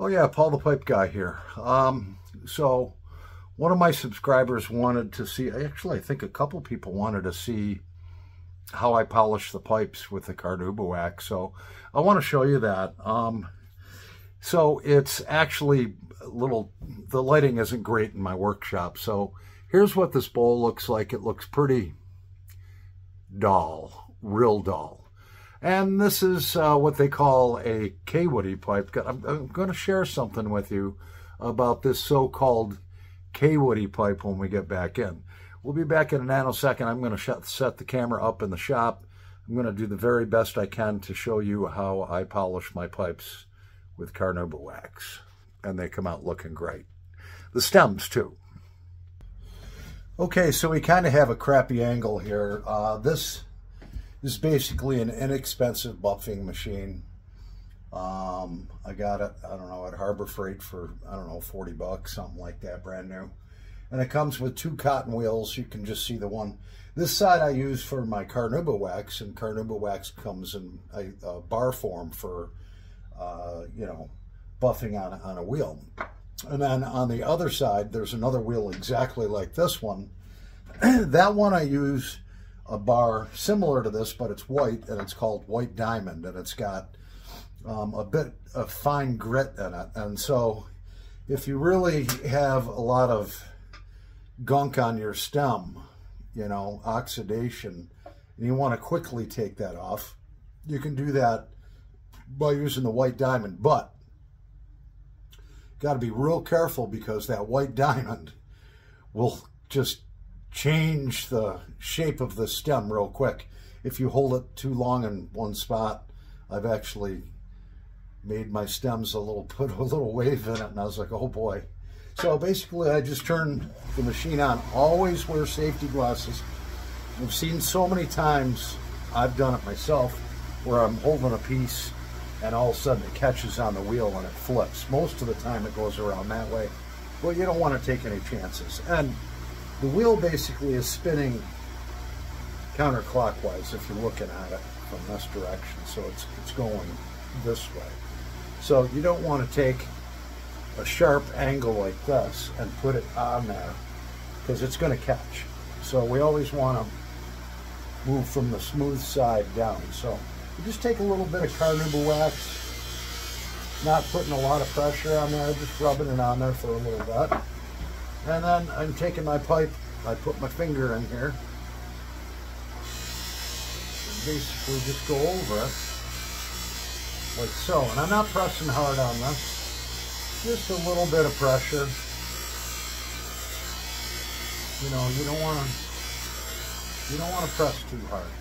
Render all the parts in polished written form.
Oh yeah, Paul the Pipe Guy here. So one of my subscribers wanted to see, actually I think a couple people wanted to see how I polish the pipes with the Carnauba wax. So I want to show you that. So it's actually the lighting isn't great in my workshop. So here's what this bowl looks like. It looks pretty dull, real dull. And this is what they call a K-Woody pipe. I'm going to share something with you about this so-called K-Woody pipe when we get back in. We'll be back in a nanosecond. I'm going to set the camera up in the shop. I'm going to do the very best I can to show you how I polish my pipes with Carnauba wax. And they come out looking great. The stems, too. Okay, so we kind of have a crappy angle here. This is basically an inexpensive buffing machine. I got it, I don't know, at Harbor Freight for, I don't know, 40 bucks, something like that, brand new. And it comes with 2 cotton wheels. You can just see the one. This side I use for my Carnauba wax, and Carnauba wax comes in a bar form for, you know, buffing on a wheel. And then on the other side, there's another wheel exactly like this one. That one I use a bar similar to this, but it's white, and it's called White Diamond, and it's got a bit of fine grit in it. And so if you really have a lot of gunk on your stem, you know, oxidation, and you want to quickly take that off, you can do that by using the White Diamond. But got to be real careful, because that White Diamond will just change the shape of the stem real quick. If you hold it too long in one spot, I've actually made my stems put a little wave in it, and I was like, oh boy. So basically I just turned the machine on. Always wear safety glasses. I've seen so many times, I've done it myself, where I'm holding a piece and all of a sudden it catches on the wheel and it flips. Most of the time it goes around that way. Well, you don't want to take any chances. And the wheel basically is spinning counterclockwise if you're looking at it from this direction. So it's going this way. So you don't want to take a sharp angle like this and put it on there, because it's going to catch. So we always want to move from the smooth side down. So you just take a little bit of Carnauba wax, not putting a lot of pressure on there, just rubbing it on there for a little bit. And then I'm taking my pipe, I put my finger in here, and basically just go over it, like so. And I'm not pressing hard on this, just a little bit of pressure. You know, you don't want to press too hard.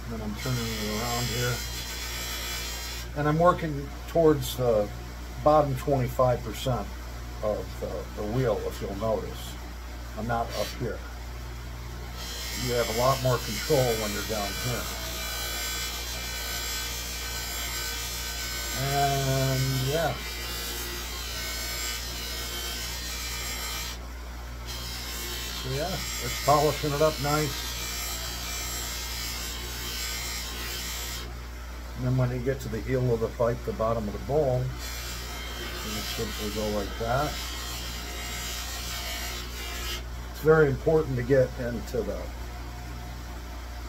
And then I'm turning it around here, and I'm working towards the bottom 25% of the wheel. If you'll notice, I'm not up here. You have a lot more control when you're down here. And yeah. So yeah, it's polishing it up nice. And then when you get to the heel of the pipe, the bottom of the bowl, you simply go like that. It's very important to get into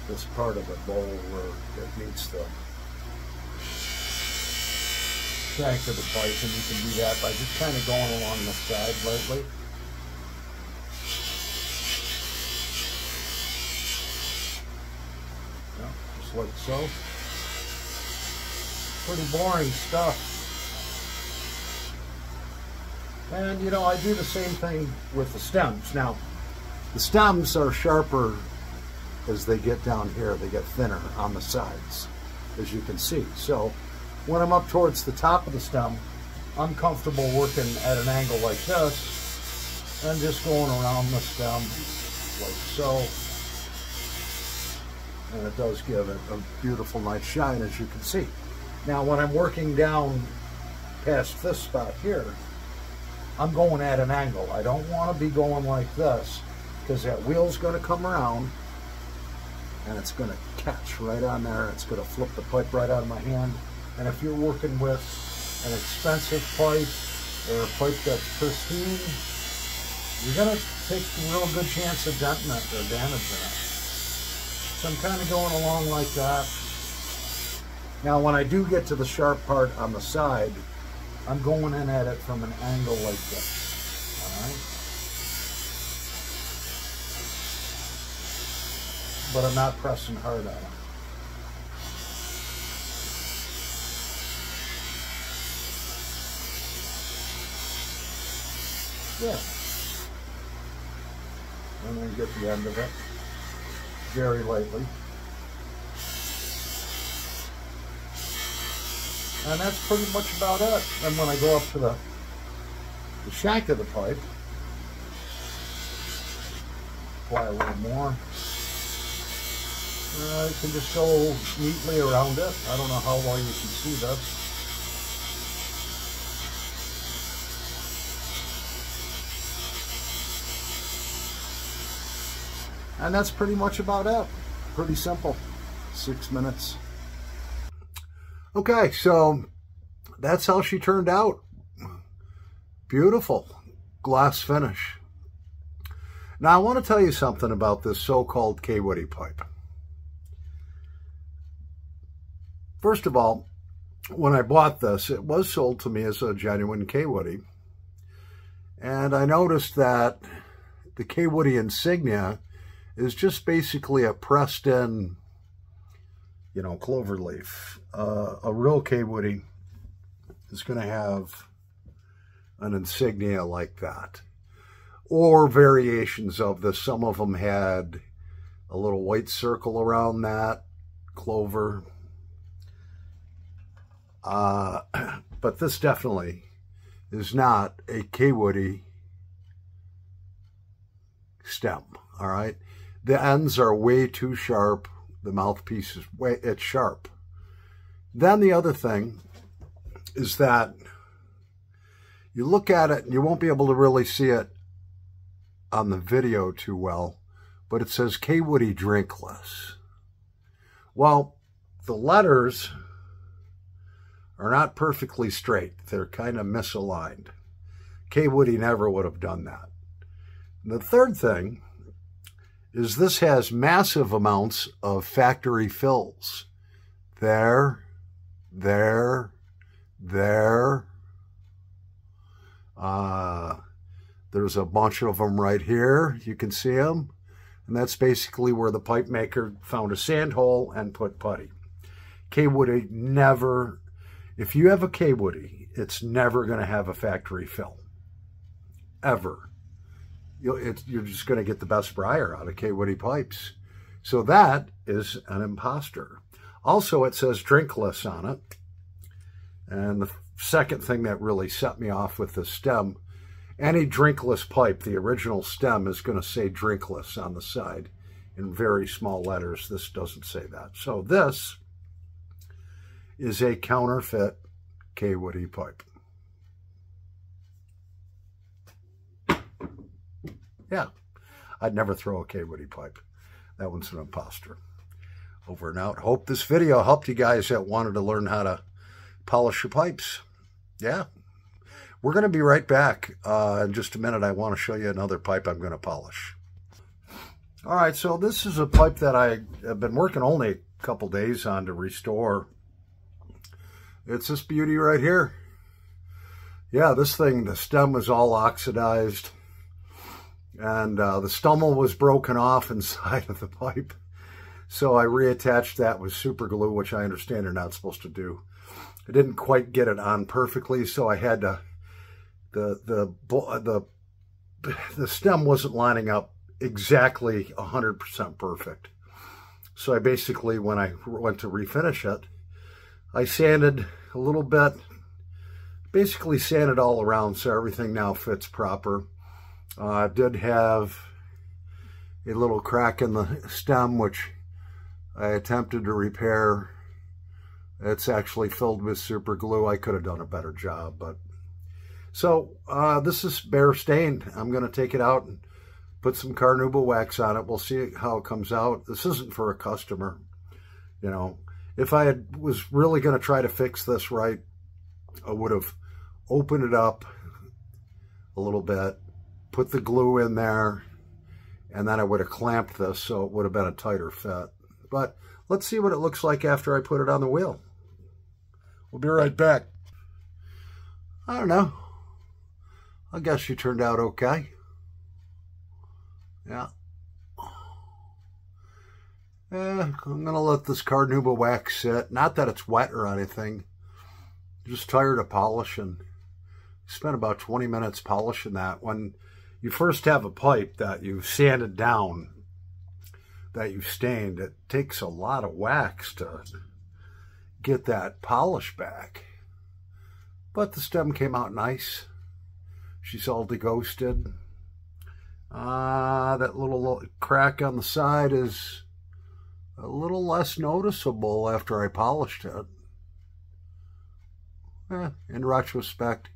this part of the bowl where it meets the shank of the pipe, and you can do that by just kind of going along the side lightly. Yeah, just like so. Pretty boring stuff. And you know, I do the same thing with the stems. Now, the stems are sharper as they get down here. They get thinner on the sides, as you can see. So when I'm up towards the top of the stem, I'm comfortable working at an angle like this and just going around the stem like so. And it does give it a beautiful nice shine, as you can see. Now when I'm working down past this spot here, I'm going at an angle. I don't want to be going like this, because that wheel's going to come around and it's going to catch right on there. It's going to flip the pipe right out of my hand. And if you're working with an expensive pipe or a pipe that's pristine, you're going to take a real good chance of denting it or damaging it. So I'm kind of going along like that. Now when I do get to the sharp part on the side, I'm going in at it from an angle like this. Alright? But I'm not pressing hard on it. Yeah. And then get the end of it very lightly. And that's pretty much about it. And when I go up to the shank of the pipe, apply a little more. You can just go neatly around it. I don't know how well you can see this. And that's pretty much about it. Pretty simple. 6 minutes. Okay, so that's how she turned out. Beautiful glass finish. Now I want to tell you something about this so-called K-Woody pipe. First of all, when I bought this, it was sold to me as a genuine K-Woody. And I noticed that the K-Woody insignia is just basically a pressed in, you know, clover leaf. A real K-Woody is going to have an insignia like that, or variations of this. Some of them had a little white circle around that clover, but this definitely is not a K-Woody stem. All right, the ends are way too sharp. The mouthpiece is it's sharp. Then the other thing is that you look at it and you won't be able to really see it on the video too well, but it says K-Woody drinkless. Well, the letters are not perfectly straight. They're kind of misaligned. K-Woody never would have done that. And the third thing is this has massive amounts of factory fills. There's a bunch of them right here. You can see them. And that's basically where the pipe maker found a sand hole and put putty. K-Woody never, if you have a K-Woody, it's never going to have a factory fill. Ever. You're just going to get the best briar out of K-Woody pipes. So that is an imposter. Also, it says drinkless on it. And the second thing that really set me off with the stem, any drinkless pipe, the original stem is going to say drinkless on the side in very small letters. This doesn't say that. So this is a counterfeit K-Woody pipe. Yeah, I'd never throw a K-Woody pipe. That one's an imposter. Over and out. Hope this video helped you guys that wanted to learn how to polish your pipes. Yeah. We're going to be right back. In just a minute, I want to show you another pipe I'm going to polish. All right, so this is a pipe that I have been working only a couple days on to restore. It's this beauty right here. Yeah, this thing, the stem was all oxidized. And the stummel was broken off inside of the pipe. So I reattached that with super glue, which I understand you're not supposed to do. I didn't quite get it on perfectly, so I had to, the stem wasn't lining up exactly 100% perfect. So I basically, when I went to refinish it, I sanded a little bit, basically sanded all around so everything now fits proper. I did have a little crack in the stem, which I attempted to repair. It's actually filled with super glue. I could have done a better job, but so this is bare stained. I'm going to take it out and put some carnauba wax on it. We'll see how it comes out. This isn't for a customer. You know, if I was really going to try to fix this right, I would have opened it up a little bit, put the glue in there, and then I would have clamped this so it would have been a tighter fit. But let's see what it looks like after I put it on the wheel. We'll be right back. I don't know. I guess she turned out okay. Yeah. I'm going to let this Carnauba wax sit. Not that it's wet or anything. Just tired of polishing. Spent about 20 minutes polishing that. When you first have a pipe that you've sanded down, that you've stained, it takes a lot of wax to get that polish back. But the stem came out nice. She's all deghosted. That little crack on the side is a little less noticeable after I polished it. In retrospect,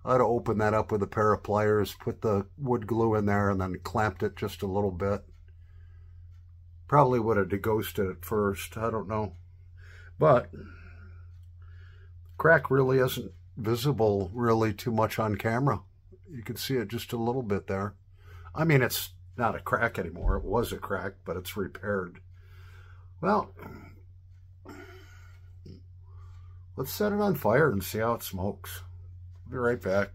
I'd have opened that up with a pair of pliers, put the wood glue in there, and then clamped it just a little bit. Probably would have deghosted it first. I don't know. But the crack really isn't visible really too much on camera. You can see it just a little bit there. I mean, it's not a crack anymore. It was a crack, but it's repaired. Well, let's set it on fire and see how it smokes. Be right back.